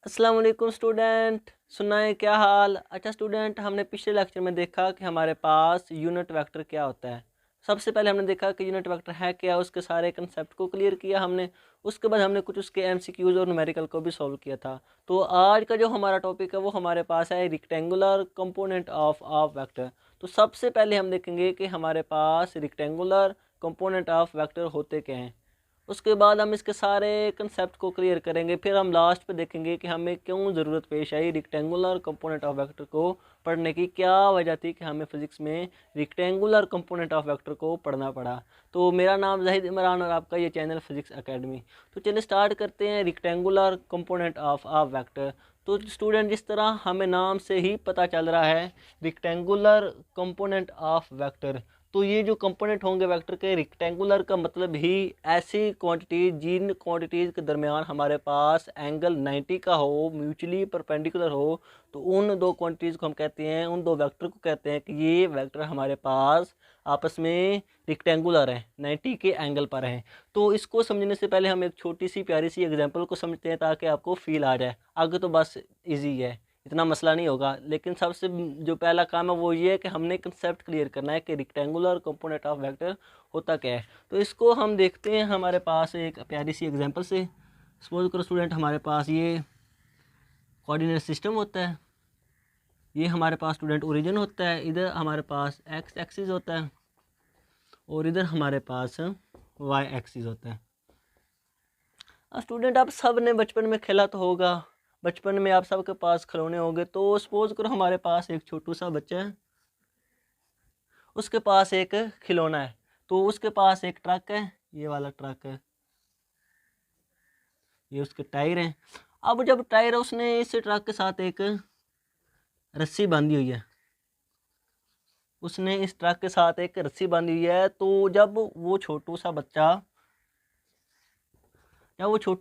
अस्सलाम वालेकुम स्टूडेंट, सुनाए क्या हाल। अच्छा स्टूडेंट, हमने पिछले लेक्चर में देखा कि हमारे पास यूनिट वेक्टर क्या होता है। सबसे पहले हमने देखा कि यूनिट वेक्टर है क्या, उसके सारे कंसेप्ट को क्लियर किया हमने। उसके बाद हमने कुछ उसके एमसीक्यूज और न्यूमेरिकल को भी सॉल्व किया था। तो आज का जो हमारा टॉपिक है वो हमारे पास है रिक्टेंगुलर कंपोनेंट ऑफ वेक्टर। तो सबसे पहले हम देखेंगे कि हमारे पास रिक्टेंगुलर कंपोनेंट ऑफ वेक्टर होते क्या हैं। उसके बाद हम इसके सारे कंसेप्ट को क्लियर करेंगे। फिर हम लास्ट पे देखेंगे कि हमें क्यों ज़रूरत पेश आई रिक्टेंगुलर कंपोनेंट ऑफ वेक्टर को पढ़ने की, क्या वजह थी कि हमें फिजिक्स में रिक्टेंगुलर कंपोनेंट ऑफ वेक्टर को पढ़ना पड़ा। तो मेरा नाम जाहिद इमरान और आपका ये चैनल फिजिक्स एकेडमी। तो चलिए स्टार्ट करते हैं रिक्टेंगुलर कंपोनेंट ऑफ वेक्टर। तो स्टूडेंट, जिस तरह हमें नाम से ही पता चल रहा है रिक्टेंगुलर कंपोनेंट ऑफ वेक्टर, तो ये जो कंपोनेंट होंगे वेक्टर के, रेक्टेंगुलर का मतलब ही ऐसी क्वांटिटी जिन क्वांटिटीज़ के दरमियान हमारे पास एंगल 90 का हो, म्यूचुअली परपेंडिकुलर हो, तो उन दो क्वांटिटीज़ को हम कहते हैं, उन दो वेक्टर को कहते हैं कि ये वेक्टर हमारे पास आपस में रेक्टेंगुलर है, 90 के एंगल पर हैं। तो इसको समझने से पहले हम एक छोटी सी प्यारी सी एग्जांपल को समझते हैं ताकि आपको फील आ जाए। आगे तो बस इजी है, इतना मसला नहीं होगा। लेकिन सबसे जो पहला काम है वो ये है कि हमने कंसेप्ट क्लियर करना है कि रेक्टेंगुलर कंपोनेंट ऑफ वेक्टर होता क्या है। तो इसको हम देखते हैं हमारे पास एक प्यारी सी एग्जांपल से। सपोज करो स्टूडेंट, हमारे पास ये कोऑर्डिनेट सिस्टम होता है, ये हमारे पास स्टूडेंट ओरिजिन होता है, इधर हमारे पास एक्स एक्सिस होता है और इधर हमारे पास वाई एक्सिस होता है। अब स्टूडेंट, आप सब ने बचपन में खेला तो होगा, बचपन में आप सबके पास खिलौने होंगे। तो सपोज करो हमारे पास एक छोटू सा बच्चा है, उसके पास एक खिलौना है। तो उसके पास एक ट्रक है, ये वाला ट्रक है, ये उसके टायर हैं। अब जब टायर है, उसने इस ट्रक के साथ एक रस्सी बांधी हुई है, उसने इस ट्रक के साथ एक रस्सी बांधी हुई है। तो जब वो छोटू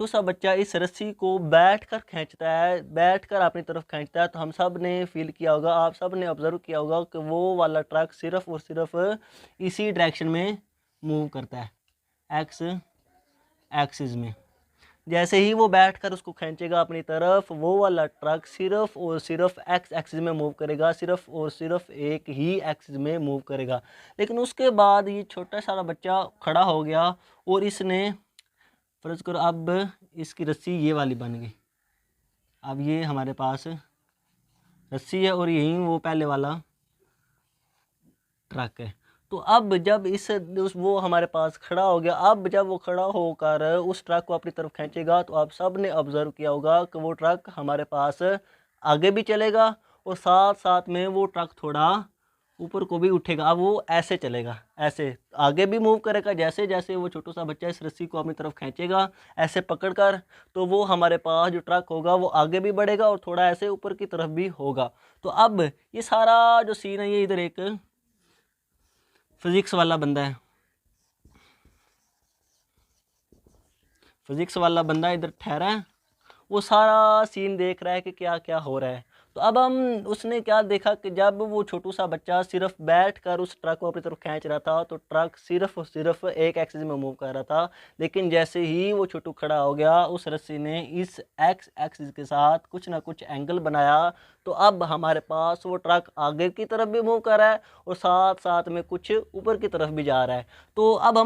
सा बच्चा इस रस्सी को बैठकर खींचता है, बैठकर अपनी तरफ खींचता है, तो हम सब ने फील किया होगा, आप सब ने ऑब्जर्व किया होगा कि वो वाला ट्रक सिर्फ और सिर्फ इसी डायरेक्शन में मूव करता है, एक्स एक्सिस में। जैसे ही वो बैठकर उसको खींचेगा अपनी तरफ, वो वाला ट्रक सिर्फ और सिर्फ एक्स एक्सिस में मूव करेगा, सिर्फ और सिर्फ एक ही एक्सिस में मूव करेगा। लेकिन उसके बाद ये छोटा सा बच्चा खड़ा हो गया और इसने, फर्ज करो अब इसकी रस्सी ये वाली बन गई। अब ये हमारे पास रस्सी है और यही वो पहले वाला ट्रक है। तो अब जब वो हमारे पास खड़ा हो गया, अब जब वो खड़ा होकर उस ट्रक को अपनी तरफ खींचेगा, तो आप सब ने ऑब्जर्व किया होगा कि वो ट्रक हमारे पास आगे भी चलेगा और साथ साथ में वो ट्रक थोड़ा ऊपर को भी उठेगा। अब वो ऐसे चलेगा, ऐसे आगे भी मूव करेगा, जैसे जैसे वो छोटा सा बच्चा इस रस्सी को अपनी तरफ खींचेगा ऐसे पकड़कर, तो वो हमारे पास जो ट्रक होगा वो आगे भी बढ़ेगा और थोड़ा ऐसे ऊपर की तरफ भी होगा। तो अब ये सारा जो सीन है, ये इधर एक फिजिक्स वाला बंदा है, फिजिक्स वाला बंदा इधर ठहरा है, वो सारा सीन देख रहा है कि क्या क्या हो रहा है। तो अब उसने क्या देखा कि जब वो छोटू सा बच्चा सिर्फ बैठ कर उस ट्रक को अपनी तरफ खींच रहा था, तो ट्रक सिर्फ और सिर्फ एक एक्सिस में मूव कर रहा था। लेकिन जैसे ही वो छोटू खड़ा हो गया, उस रस्सी ने इस एक्स एक्सिस के साथ कुछ ना कुछ एंगल बनाया। तो अब हमारे पास वो ट्रक आगे की तरफ भी मूव कर रहा है और साथ साथ में कुछ ऊपर की तरफ भी जा रहा है। तो अब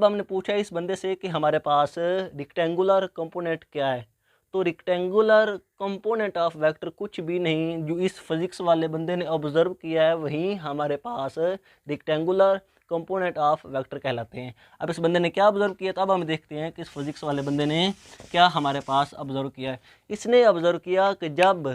हमने पूछा इस बंदे से कि हमारे पास रिक्टेंगुलर कंपोनेंट क्या है। तो रिक्टेंगुलर कंपोनेंट ऑफ वेक्टर कुछ भी नहीं, जो इस फिजिक्स वाले बंदे ने ऑब्जर्व किया है वही हमारे पास रिक्टेंगुलर कंपोनेंट ऑफ वेक्टर कहलाते हैं। अब इस बंदे ने क्या ऑब्जर्व किया, तो अब हम देखते हैं कि इस फिजिक्स वाले बंदे ने क्या हमारे पास ऑब्जर्व किया है। इसने ऑब्जर्व किया कि जब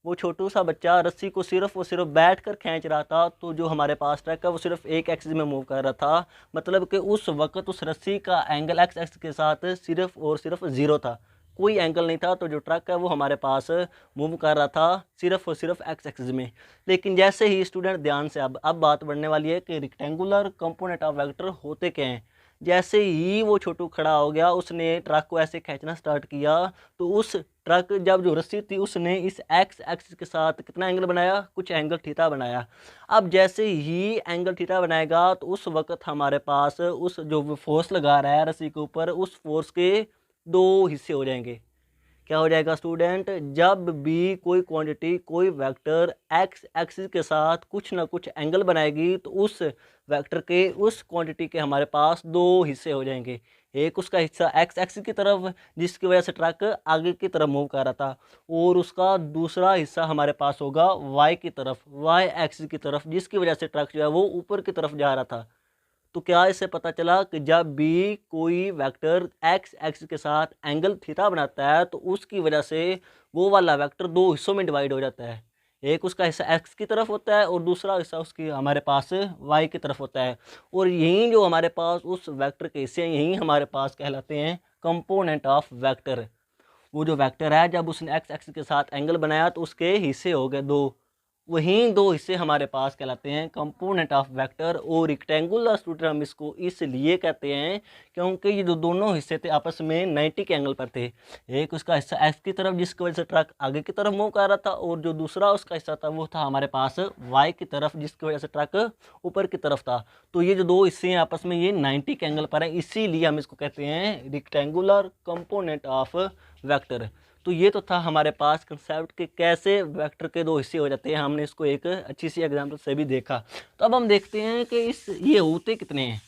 वो छोटू सा बच्चा रस्सी को सिर्फ और सिर्फ बैठ कर खींच रहा था, तो जो हमारे पास ट्रक है वो सिर्फ एक एक्सिस में मूव कर रहा था। मतलब कि उस वक्त उस रस्सी का एंगल एक्स एक्सिस के साथ सिर्फ और सिर्फ ज़ीरो था, कोई एंगल नहीं था। तो जो ट्रक है वो हमारे पास मूव कर रहा था सिर्फ और सिर्फ एक्स एक्सिस में। लेकिन जैसे ही स्टूडेंट ध्यान से, अब बात बढ़ने वाली है कि रेक्टेंगुलर कंपोनेंट ऑफ वेक्टर होते क्या हैं। जैसे ही वो छोटू खड़ा हो गया, उसने ट्रक को ऐसे खींचना स्टार्ट किया, तो उस ट्रक जब जो रस्सी थी उसने इस एक्स एक्सिस के साथ कितना एंगल बनाया, कुछ एंगल थीटा बनाया। अब जैसे ही एंगल थीटा बनाएगा, तो उस वक्त हमारे पास उस जो फोर्स लगा रहा है रस्सी के ऊपर, उस फोर्स के दो हिस्से हो जाएंगे। क्या हो जाएगा स्टूडेंट, जब भी कोई क्वांटिटी कोई वेक्टर एक्स एक्सिस के साथ कुछ ना कुछ एंगल बनाएगी तो उस वेक्टर के उस क्वांटिटी के हमारे पास दो हिस्से हो जाएंगे। एक उसका हिस्सा एक्स एक्सिस की तरफ जिसकी वजह से ट्रक आगे की तरफ मूव कर रहा था, और उसका दूसरा हिस्सा हमारे पास होगा वाई की तरफ, वाई एक्सिस की तरफ, जिसकी वजह से ट्रक जो है वो ऊपर की तरफ जा रहा था। तो क्या इससे पता चला कि जब भी कोई वेक्टर एक्स एक्सिस के साथ एंगल थीटा बनाता है तो उसकी वजह से वो वाला वेक्टर दो हिस्सों में डिवाइड हो जाता है। एक उसका हिस्सा एक्स की तरफ होता है और दूसरा हिस्सा उसकी हमारे पास वाई की तरफ होता है। और यही जो हमारे पास उस वेक्टर के हिस्से यही हमारे पास कहलाते हैं कंपोनेंट ऑफ वेक्टर। वो जो वेक्टर है जब उसने एक्स एक्सिस के साथ एंगल बनाया तो उसके हिस्से हो गए दो, वहीं दो हिस्से हमारे पास कहलाते हैं कंपोनेंट ऑफ वेक्टर। और रेक्टेंगुलर स्टूडेंट हम इसको इसलिए कहते हैं क्योंकि ये जो दोनों हिस्से थे आपस में 90 के एंगल पर थे। एक उसका हिस्सा एक्स की तरफ जिसकी वजह से ट्रक आगे की तरफ मूव कर रहा था, और जो दूसरा उसका हिस्सा था वो था हमारे पास वाई की तरफ जिसकी वजह से ट्रक ऊपर की तरफ था। तो ये जो दो हिस्से हैं आपस में ये 90 के एंगल पर हैं, इसीलिए हम इसको कहते हैं रेक्टेंगुलर कंपोनेंट ऑफ वेक्टर। तो ये तो था हमारे पास कंसेप्ट कि कैसे वेक्टर के दो हिस्से हो जाते हैं, हमने इसको एक अच्छी सी एग्जांपल से भी देखा। तो अब हम देखते हैं कि ये होते कितने हैं।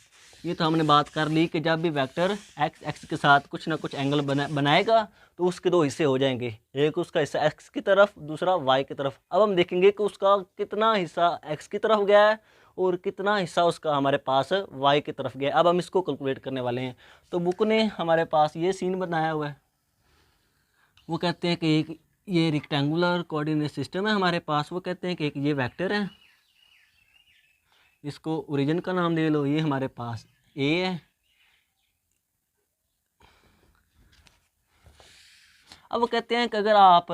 ये तो हमने बात कर ली कि जब भी वेक्टर एक्स एक्स के साथ कुछ ना कुछ एंगल बनाएगा तो उसके दो हिस्से हो जाएंगे, एक उसका हिस्सा एक्स की तरफ दूसरा वाई की तरफ। अब हम देखेंगे कि उसका कितना हिस्सा एक्स की तरफ गया है और कितना हिस्सा उसका हमारे पास वाई की तरफ गया। अब हम इसको कैलकुलेट करने वाले हैं। तो बुक ने हमारे पास ये सीन बनाया हुआ है। वो कहते हैं कि एक ये रेक्टेंगुलर कोऑर्डिनेट सिस्टम है हमारे पास। वो कहते हैं कि एक ये वेक्टर है, इसको ओरिजिन का नाम ले लो, ये हमारे पास ए है। अब वो कहते हैं कि अगर आप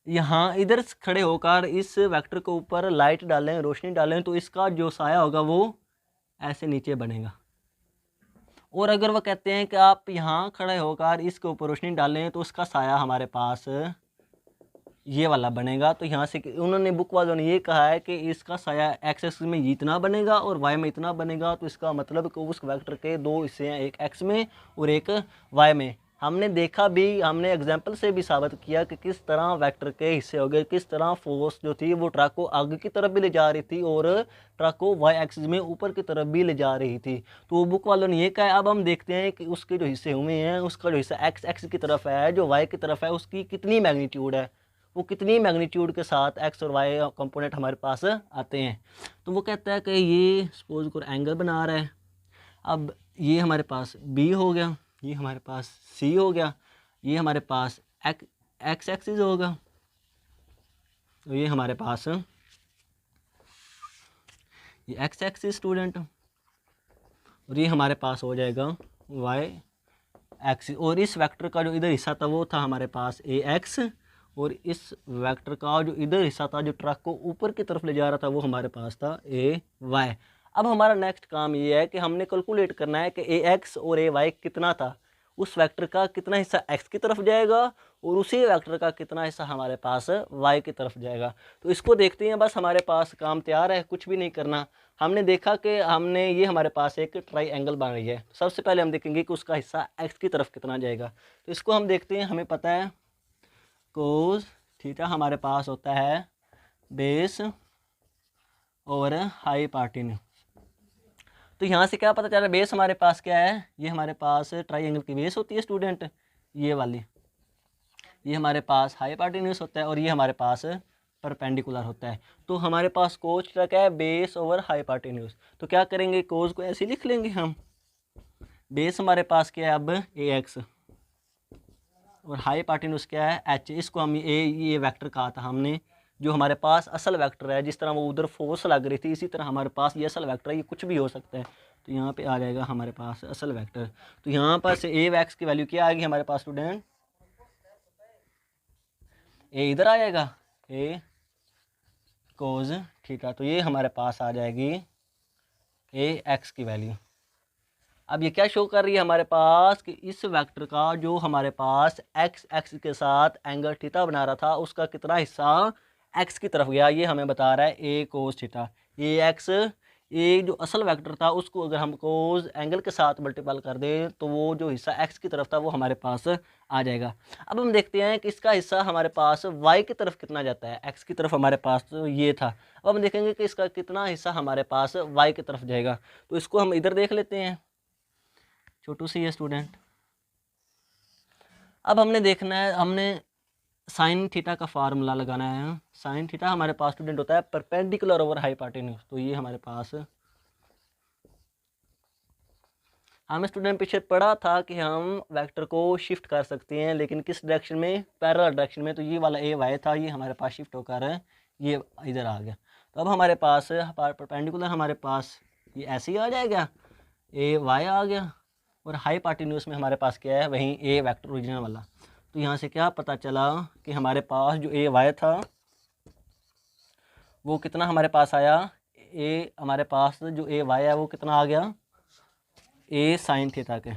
यहाँ इधर खड़े होकर इस वेक्टर के ऊपर लाइट डालें, रोशनी डालें, तो इसका जो साया होगा वो ऐसे नीचे बनेगा। और अगर वो कहते हैं कि आप यहाँ खड़े होकर इसके ऊपर रोशनी डालें तो उसका साया हमारे पास ये वाला बनेगा। तो यहाँ से उन्होंने बुक वालों ने ये कहा है कि इसका साया एक्स एक्सिस में इतना बनेगा और वाई में इतना बनेगा। तो इसका मतलब कि उस वेक्टर के दो हिस्से हैं, एक एक्स में और एक वाई में। हमने देखा भी, हमने एग्जाम्पल से भी साबित किया कि किस तरह वेक्टर के हिस्से हो गए, किस तरह फोर्स जो थी वो ट्रक को आगे की तरफ भी ले जा रही थी और ट्रक को वाई एक्सिस में ऊपर की तरफ भी ले जा रही थी। तो बुक वालों ने ये कहा है। अब हम देखते हैं कि उसके जो हिस्से हुए हैं, उसका जो हिस्सा एक्स एक्सिस की तरफ है, जो वाई की तरफ है, उसकी कितनी मैग्नीट्यूड है, वो कितनी मैग्नीट्यूड के साथ एक्स और वाई कंपोनेंट हमारे पास आते हैं। तो वो कहता है कि ये सपोज कोई एंगल बना रहा है। अब ये हमारे पास बी हो गया, ये हमारे पास सी हो गया, ये हमारे पास एक्स एक्सिस होगा, तो ये हमारे पास ये एक्स एक्सिस स्टूडेंट, और ये हमारे पास हो जाएगा वाई एक्सिस। और इस वेक्टर का जो इधर हिस्सा था वो था हमारे पास ए एक्स, और इस वेक्टर का जो इधर हिस्सा था जो ट्रक को ऊपर की तरफ ले जा रहा था वो हमारे पास था ए वाई। अब हमारा नेक्स्ट काम ये है कि हमने कैलकुलेट करना है कि ए एक्स और ए वाई कितना था, उस वेक्टर का कितना हिस्सा एक्स की तरफ जाएगा और उसी वेक्टर का कितना हिस्सा हमारे पास वाई की तरफ जाएगा। तो इसको देखते हैं, बस हमारे पास काम तैयार है, कुछ भी नहीं करना। हमने देखा कि हमने ये हमारे पास एक ट्राई एंगल बन रही है। सबसे पहले हम देखेंगे कि उसका हिस्सा एक्स की तरफ कितना जाएगा। तो इसको हम देखते हैं। हमें पता है कोस थीटा हमारे पास होता है बेस और हाइपोटेन्यूज। तो यहाँ से क्या पता चल रहा है, बेस हमारे पास क्या है, ये हमारे पास ट्राइंगल की बेस होती है स्टूडेंट, ये वाली। ये हमारे पास हाइपोटेन्यूज होता है और ये हमारे पास परपेंडिकुलर होता है। तो हमारे पास कोस थीटा क्या है, बेस ओवर हाइपोटेन्यूज। तो क्या करेंगे, कोस को ऐसे लिख लेंगे हम। बेस हमारे पास क्या है अब ए एक्स, और हाइपोटेन्यूज क्या है एच। इसको हम ये वेक्टर कहा था हमने, जो हमारे पास असल वेक्टर है। जिस तरह वो उधर फोर्स लग रही थी इसी तरह हमारे पास ये असल वेक्टर है, ये कुछ भी हो सकता है। तो यहाँ पे आ जाएगा हमारे पास असल वेक्टर। तो यहाँ पर से ए एक्स की वैल्यू क्या आएगी हमारे पास स्टूडेंट, ए इधर आ जाएगा ए कोस थीटा। तो ये हमारे पास आ जाएगी ए एक्स की वैल्यू। अब ये क्या शो कर रही है हमारे पास कि इस वेक्टर का जो हमारे पास एक्स एक्स के साथ एंगल थीटा बना रहा था उसका कितना हिस्सा एक्स की तरफ गया, ये हमें बता रहा है ए कोस थीटा। ए एक्स ये जो असल वेक्टर था उसको अगर हम कोज एंगल के साथ मल्टीपल कर दें तो वो जो हिस्सा एक्स की तरफ था वो हमारे पास आ जाएगा। अब हम देखते हैं कि इसका हिस्सा हमारे पास वाई की तरफ कितना जाता है। एक्स की तरफ हमारे पास तो ये था, अब हम देखेंगे कि इसका कितना हिस्सा हमारे पास वाई की तरफ जाएगा। तो इसको हम इधर देख लेते हैं, छोटू सी है स्टूडेंट। अब हमने देखना है, हमने साइन थीटा का फार्मूला लगाना है। साइन थीटा हमारे पास स्टूडेंट होता है परपेंडिकुलर ओवर हाइपोटेन्यूज। तो ये हमारे पास हमें स्टूडेंट पीछे पढ़ा था कि हम वेक्टर को शिफ्ट कर सकते हैं, लेकिन किस डायरेक्शन में, पैरेलल डायरेक्शन में। तो ये वाला ए वाई था, ये हमारे पास शिफ्ट होकर ये इधर आ गया। तो अब हमारे पास परपेंडिकुलर हमारे पास ये ऐसे ही आ जाएगा, ए वाई आ गया, और हाइपोटेन्यूज में हमारे पास क्या है, वहीं ए वेक्टर ओरिजिनल वाला। तो यहाँ से क्या पता चला कि हमारे पास जो ए वाई था वो कितना हमारे पास आया, ए हमारे पास जो ए वाई है वो कितना आ गया, ए साइन थीटा के।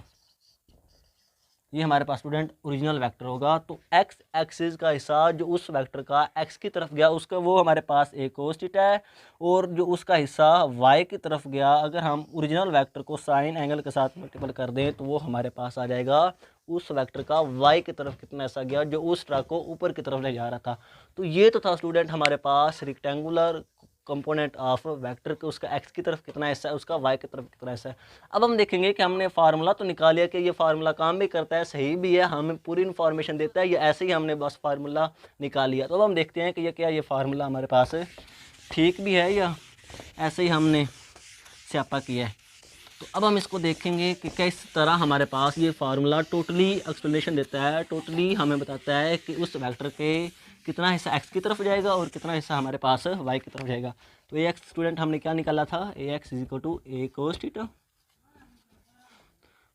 ये हमारे पास स्टूडेंट ओरिजिनल वेक्टर होगा। तो एक्स एक्सिस का हिस्सा जो उस वेक्टर का एक्स की तरफ गया उसका वो हमारे पास ए कोस थीटा है, और जो उसका हिस्सा वाई की तरफ गया अगर हम ओरिजिनल वेक्टर को साइन एंगल के साथ मल्टीपल कर दें तो वो हमारे पास आ जाएगा उस वेक्टर का वाई की तरफ कितना हिस्सा गया जो उस ट्रैक को ऊपर की तरफ ले जा रहा था। तो ये तो था स्टूडेंट हमारे पास रेक्टेंगुलर कंपोनेंट ऑफ वेक्टर के, उसका एक्स की तरफ कितना हिस्सा है, उसका वाई की तरफ कितना हिस्सा है। अब हम देखेंगे कि हमने फार्मूला तो निकाल लिया कि ये फार्मूला काम भी करता है, सही भी है, हमें पूरी इन्फॉर्मेशन देता है, ये ऐसे ही हमने बस फार्मूला निकाल लिया। तो अब हम देखते हैं कि ये क्या, ये फार्मूला हमारे पास ठीक भी है या ऐसे ही हमने स्यापा किया है। तो अब हम इसको देखेंगे कि किस तरह हमारे पास ये फार्मूला टोटली एक्सप्लेनेशन देता है, टोटली हमें बताता है कि उस वेक्टर के कितना हिस्सा एक्स की तरफ जाएगा और कितना हिस्सा हमारे पास वाई की तरफ जाएगा। तो ए एक्स स्टूडेंट हमने क्या निकाला था, A X is equal to A cos theta,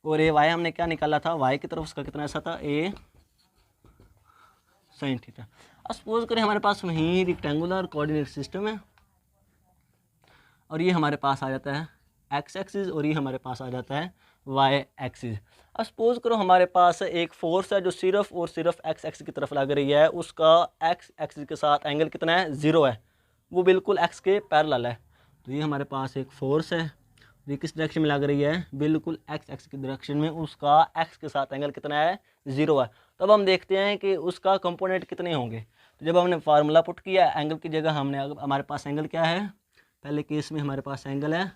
और ए वाई हमने क्या निकाला था, वाई की तरफ उसका कितना हिस्सा था, ए साइन थीटा। अब सपोज करें हमारे पास वहीं रेक्टेंगुलर कोऑर्डिनेट सिस्टम है और ये हमारे पास आ जाता है एक्स एक्सिस और ये हमारे पास आ जाता है वाई एक्सिस। अब सपोज करो हमारे पास एक फोर्स है जो सिर्फ और सिर्फ एक्स एक्सिस की तरफ लग रही है, उसका एक्स एक्सिस के साथ एंगल कितना है, 0 है, वो बिल्कुल एक्स के पैरेलल है। तो ये हमारे पास एक फोर्स है, ये किस डायरेक्शन में लग रही है, बिल्कुल एक्स एक्सिस की डायरेक्शन में, उसका एक्स के साथ एंगल कितना है, 0 है। तो अब हम देखते हैं कि उसका कंपोनेंट कितने होंगे। तो जब हमने फार्मूला पुट किया एंगल की जगह हमने, हमारे पास एंगल क्या है, पहले केस में हमारे पास एंगल है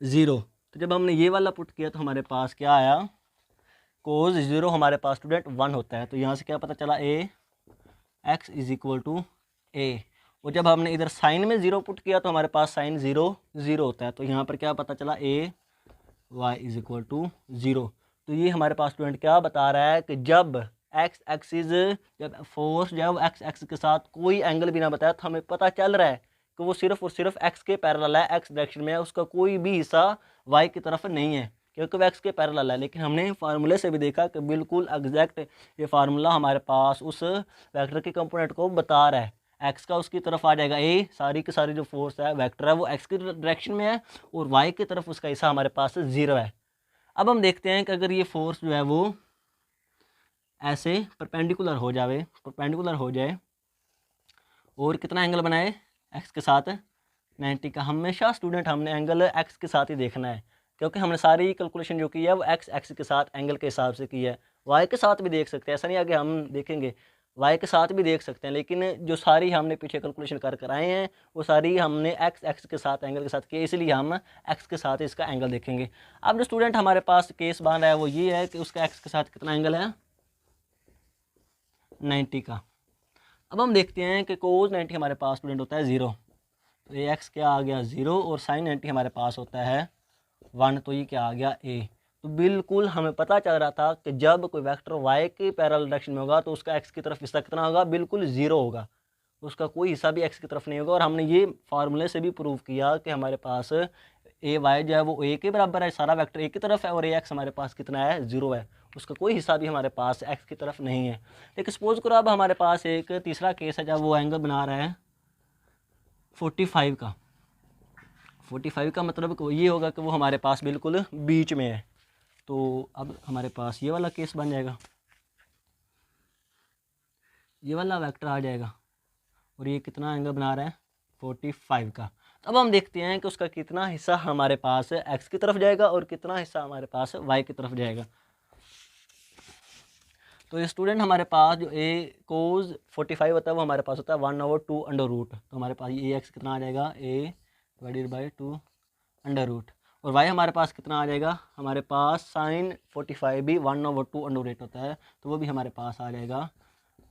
0। तो जब हमने ये वाला पुट किया तो हमारे पास क्या आया, कोज 0 हमारे पास स्टूडेंट 1 होता है। तो यहाँ से क्या पता चला, ए एक्स इज इक्वल टू ए, और जब हमने इधर साइन में 0 पुट किया तो हमारे पास साइन 0 0 होता है। तो यहाँ पर क्या पता चला, ए वाई इज इक्वल टू 0। तो ये हमारे पास स्टूडेंट क्या बता रहा है कि जब एक्स एक्सिस, जब फोर्स जब एक्स एक्सिस के साथ कोई एंगल भी ना बताया तो हमें पता चल रहा है कि वो सिर्फ और सिर्फ एक्स के पैरेलल है, एक्स डायरेक्शन में है, उसका कोई भी हिस्सा वाई की तरफ नहीं है क्योंकि वो एक्स के पैरेलल है। लेकिन हमने फार्मूले से भी देखा कि बिल्कुल एग्जैक्ट ये फार्मूला हमारे पास उस वेक्टर के कंपोनेंट को बता रहा है, एक्स का उसकी तरफ आ जाएगा ए, सारी की सारी जो फोर्स है वेक्टर है वो एक्स की डायरेक्शन में है, और वाई की तरफ उसका हिस्सा हमारे पास 0 है। अब हम देखते हैं कि अगर ये फोर्स जो है वो ऐसे परपेंडिकुलर हो जाए और कितना एंगल बनाए एक्स के साथ 90 का। हमेशा स्टूडेंट हमने एंगल एक्स के साथ ही देखना है क्योंकि हमने सारी कैलकुलेशन जो की है वो एक्स एक्स के साथ एंगल के हिसाब से की है। वाई के साथ भी देख सकते हैं, ऐसा नहीं आगे हम देखेंगे, वाई के साथ भी देख सकते हैं, लेकिन जो सारी हमने पीछे कैलकुलेशन कर आए हैं वो सारी हमने एक्स एक्स के साथ एंगल के साथ की है, इसलिए हम एक्स के साथ इसका एंगल देखेंगे। अब जो स्टूडेंट हमारे पास केस बन रहा है वो ये है कि उसका एक्स के साथ कितना एंगल है, 90 का। अब हम देखते हैं कि कोस 90 हमारे पास स्टूडेंट होता है 0, तो ये एक्स क्या आ गया 0, और साइन 90 हमारे पास होता है 1, तो ये क्या आ गया ए। तो बिल्कुल हमें पता चल रहा था कि जब कोई वेक्टर वाई के पैरेलल डायरेक्शन में होगा तो उसका एक्स की तरफ हिस्सा कितना होगा, बिल्कुल 0 होगा, उसका कोई हिस्सा भी एक्स की तरफ नहीं होगा। और हमने ये फार्मूले से भी प्रूव किया कि हमारे पास ए वाई जो है वो ए के बराबर है, सारा वेक्टर ए की तरफ है, और ए एक्स हमारे पास कितना है, 0 है, उसका कोई हिस्सा भी हमारे पास एक्स की तरफ नहीं है। लेकिन सपोज करो अब हमारे पास एक तीसरा केस है जब वो एंगल बना रहा है 45 का। 45 का मतलब ये होगा कि वो हमारे पास बिल्कुल बीच में है। तो अब हमारे पास ये वाला केस बन जाएगा, ये वाला वेक्टर आ जाएगा और ये कितना एंगल बना रहा है 45 का। अब हम देखते हैं कि उसका कितना हिस्सा हमारे पास एक्स की तरफ जाएगा और कितना हिस्सा हमारे पास वाई की तरफ जाएगा। तो ये स्टूडेंट हमारे पास जो ए कोज 45 होता है वो हमारे पास होता है 1/2 अंडर रूट। तो हमारे पास ये एक्स कितना आ जाएगा, ए डिवाइडेड बाई 2 अंडर रूट। और वाई हमारे पास कितना आ जाएगा, हमारे पास साइन 45 भी 1/2 अंडर रूट होता है, तो वो भी हमारे पास आ जाएगा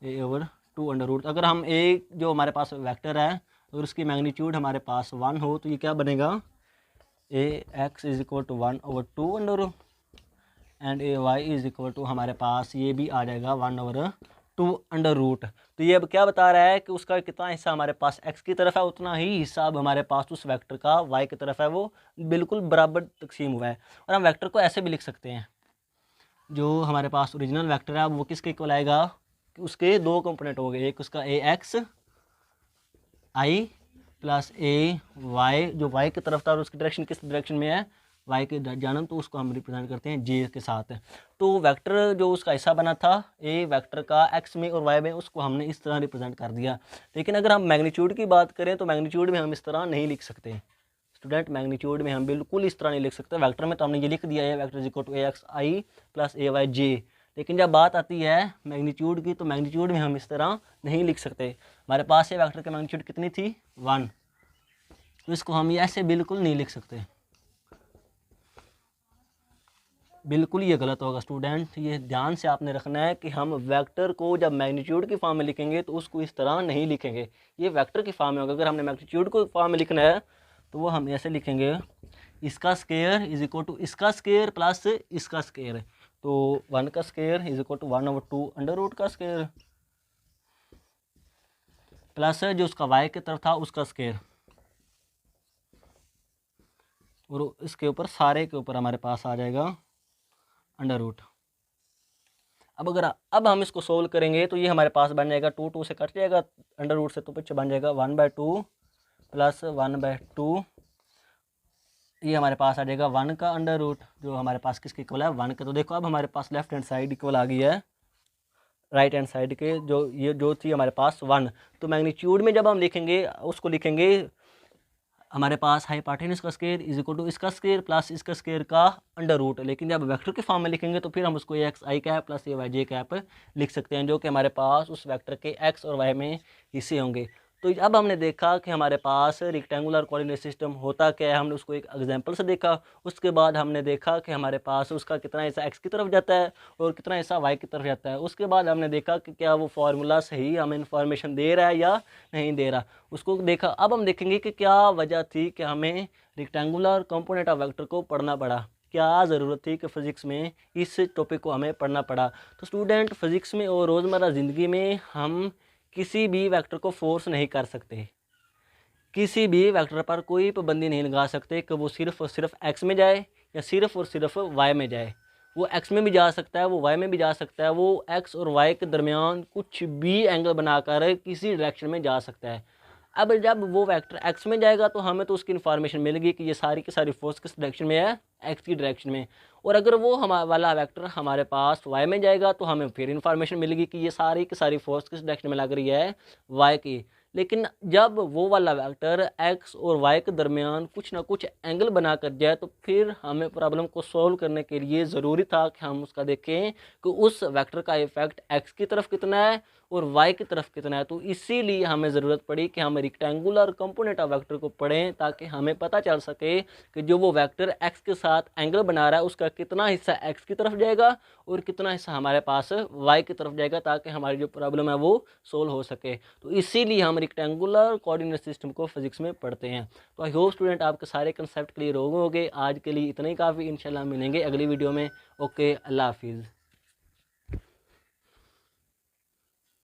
a/2 अंडर रूट। अगर हम ए जो हमारे पास वेक्टर है अगर उसकी मैग्नीट्यूड हमारे पास 1 हो तो ये क्या बनेगा, A X is equal to 1/2 under root and A Y is equal to हमारे पास ये भी आ जाएगा 1/2 अंडर रूट। तो ये अब क्या बता रहा है कि उसका कितना हिस्सा हमारे पास x की तरफ है, उतना ही हिस्सा अब हमारे पास उस वेक्टर का y की तरफ है, वो बिल्कुल बराबर तकसीम हुआ है। और हम वेक्टर को ऐसे भी लिख सकते हैं, जो हमारे पास ओरिजिनल वेक्टर है वो किसके इक्वल आएगा, कि उसके दो कंपोनेंट हो गए, एक उसका ए एक्स आई प्लस ए वाई, जो y की तरफ था और उसकी डायरेक्शन किस डायरेक्शन में है, y के जानब, तो उसको हम रिप्रेजेंट करते हैं j के साथ। तो वेक्टर जो उसका हिस्सा बना था a वेक्टर का x में और y में, उसको हमने इस तरह रिप्रेजेंट कर दिया। लेकिन अगर हम मैग्नीट्यूड की बात करें तो मैग्नीट्यूड में हम इस तरह नहीं लिख सकते स्टूडेंट, मैग्नीट्यूड में हम बिल्कुल इस तरह नहीं लिख सकते। वेक्टर में तो हमने ये लिख दिया है vector is equal to ax i plus a y j, लेकिन जब बात आती है मैग्नीट्यूड की तो मैग्नीट्यूड में हम इस तरह नहीं लिख सकते। हमारे पास ये वेक्टर की मैग्नीट्यूड कितनी थी, 1, तो इसको हम ये ऐसे बिल्कुल नहीं लिख सकते, बिल्कुल ये गलत होगा स्टूडेंट। ये ध्यान से आपने रखना है कि हम वेक्टर को जब मैग्नीट्यूड की फॉर्म में लिखेंगे तो उसको इस तरह नहीं लिखेंगे, ये वेक्टर की फॉर्म में होगा। अगर हमने मैग्नीट्यूड को फॉर्म में लिखना है तो वो हम ऐसे लिखेंगे, इसका स्क्वायर इज इक्वल टू इसका स्क्वायर प्लस इसका स्क्वायर, तो 1 का square is equal to 1/2 under root का स्क्वायर प्लस जो उसका वाई की तरफ था उसका स्क्वायर, और इसके ऊपर सारे के ऊपर हमारे पास आ जाएगा अंडर रूट। अब हम इसको सोल्व करेंगे तो ये हमारे पास बन जाएगा 2 से कट जाएगा अंडर रूट से, तो पीछे बन जाएगा 1/2 प्लस 1/2, ये हमारे पास आ जाएगा 1 का अंडर रूट, जो हमारे पास किसके इक्वल है, 1 का। तो देखो अब हमारे पास लेफ्ट हैंड साइड इक्वल आ गई है राइट हैंड साइड के, जो थी हमारे पास 1। तो मैग्नीट्यूड में जब हम लिखेंगे उसको लिखेंगे हमारे पास हाइपोटेन्यूज का स्क्वायर इज इक्वल टू इसका स्क्वायर प्लस इसका स्क्वायर का अंडर रूट। लेकिन जब वेक्टर के फॉर्म में लिखेंगे तो फिर हम उसको एक्स आई कैप प्लस ए वाई जे कैप लिख सकते हैं, जो कि हमारे पास उस वेक्टर के एक्स और वाई में हिस्से होंगे। तो अब हमने देखा कि हमारे पास रेक्टेंगुलर कोऑर्डिनेट सिस्टम होता क्या है, हमने उसको एक एग्जांपल से देखा। उसके बाद हमने देखा कि हमारे पास उसका कितना हिस्सा एक्स की तरफ जाता है और कितना हिस्सा वाई की तरफ जाता है। उसके बाद हमने देखा कि क्या वो फार्मूला सही हमें इन्फॉर्मेशन दे रहा है या नहीं दे रहा, उसको देखा। अब हम देखेंगे कि क्या वजह थी कि हमें रेक्टेंगुलर कंपोनेंट ऑफ वेक्टर को पढ़ना पड़ा, क्या ज़रूरत थी कि फ़िज़िक्स में इस टॉपिक को हमें पढ़ना पड़ा। तो स्टूडेंट फ़िज़िक्स में और रोज़मर्रा ज़िंदगी में हम किसी भी वेक्टर को फोर्स नहीं कर सकते, किसी भी वेक्टर पर कोई पाबंदी नहीं लगा सकते कि वो सिर्फ और सिर्फ एक्स में जाए या सिर्फ और सिर्फ वाई में जाए। वो एक्स में भी जा सकता है, वो वाई में भी जा सकता है, वो एक्स और वाई के दरमियान कुछ भी एंगल बनाकर किसी डायरेक्शन में जा सकता है। अब जब वो वेक्टर एक्स में जाएगा तो हमें तो उसकी इन्फॉर्मेशन मिलेगी कि ये सारी की सारी फोर्स किस डायरेक्शन में है, एक्स की डायरेक्शन में। और अगर वो हमारा वाला वेक्टर हमारे पास वाई में जाएगा तो हमें फिर इन्फॉर्मेशन मिलेगी कि ये सारी की सारी फोर्स किस डायरेक्शन में लग रही है, वाई की। लेकिन जब वो वाला वेक्टर एक्स और वाई के दरमियान कुछ ना कुछ एंगल बना कर जाए तो फिर हमें प्रॉब्लम को सॉल्व करने के लिए ज़रूरी था कि हम उसका देखें कि उस वेक्टर का इफेक्ट एक्स की तरफ कितना है और वाई की तरफ कितना है। तो इसीलिए हमें ज़रूरत पड़ी कि हम रेक्टेंगुलर कंपोनेंट ऑफ वेक्टर को पढ़ें, ताकि हमें पता चल सके कि जो वो वेक्टर एक्स के साथ एंगल बना रहा है उसका कितना हिस्सा एक्स की तरफ जाएगा और कितना हिस्सा हमारे पास वाई की तरफ जाएगा, ताकि हमारी जो प्रॉब्लम है वो सोल्व हो सके। तो इसीलिए हम रेक्टेंगुलर कोऑर्डिनेट सिस्टम को फिजिक्स में पढ़ते हैं। तो आई होप स्टूडेंट आपके सारे कंसेप्ट क्लियर हो गए। आज के लिए इतना ही काफ़ी, इंशाल्लाह मिलेंगे अगली वीडियो में। ओके, अल्लाह हाफिज़।